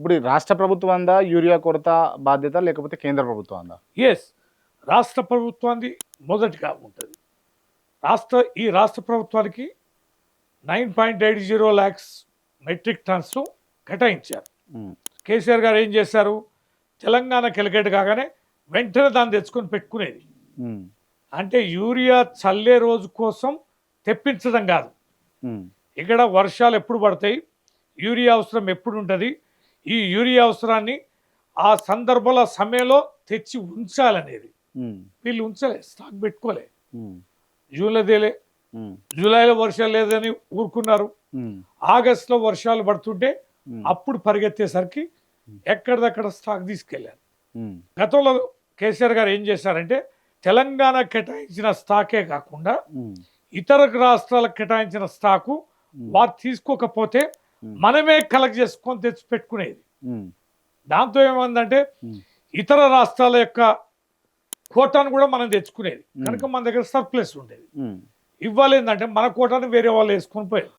ఇప్పుడు ఈ రాష్ట్ర ప్రభుత్వం అందా యూరియా కొరత బాధ్యత లేకపోతే కేంద్ర ప్రభుత్వం అందా? ఎస్, రాష్ట్ర ప్రభుత్వాన్ని మొదటిగా ఉంటుంది. ఈ రాష్ట్ర ప్రభుత్వానికి 9.80 lakhs మెట్రిక్ టన్స్ కేటాయించారు. కేసీఆర్ గారు ఏం చేశారు, తెలంగాణ కెలికేట్ కాగానే వెంటనే దాన్ని తెచ్చుకొని పెట్టుకునేది. అంటే యూరియా చల్లే రోజు కోసం తెప్పించడం కాదు, ఇక్కడ వర్షాలు ఎప్పుడు పడతాయి, యూరియా అవసరం ఎప్పుడు ఉంటుంది, ఈ యూరియా అవసరాన్ని ఆ సందర్భంలో సమయంలో తెచ్చి ఉంచాలనేది. వీళ్ళు ఉంచలే, స్టాక్ పెట్టుకోలే. జూన్లో తేలే, జూలైలో వర్షాలు లేదని ఊరుకున్నారు. ఆగస్టులో వర్షాలు పడుతుంటే అప్పుడు పరిగెత్తేసరికి ఎక్కడిదక్కడ స్టాక్ తీసుకెళ్లారు. గతంలో కేసీఆర్ గారు ఏం చేశారంటే తెలంగాణ కేటాయించిన స్టాకే కాకుండా ఇతర రాష్ట్రాలకు కేటాయించిన స్టాకు వారు తీసుకోకపోతే మనమే కలెక్ట్ చేసుకొని తెచ్చి పెట్టుకునేది. దాంతో ఏమందంటే ఇతర రాష్ట్రాల యొక్క కోటాను కూడా మనం తెచ్చుకునేది కనుక మన దగ్గర సర్ప్లస్ ఉండేది. ఇవ్వాలి ఏంటంటే మన కోటాను వేరే వాళ్ళు వేసుకొని పోయారు.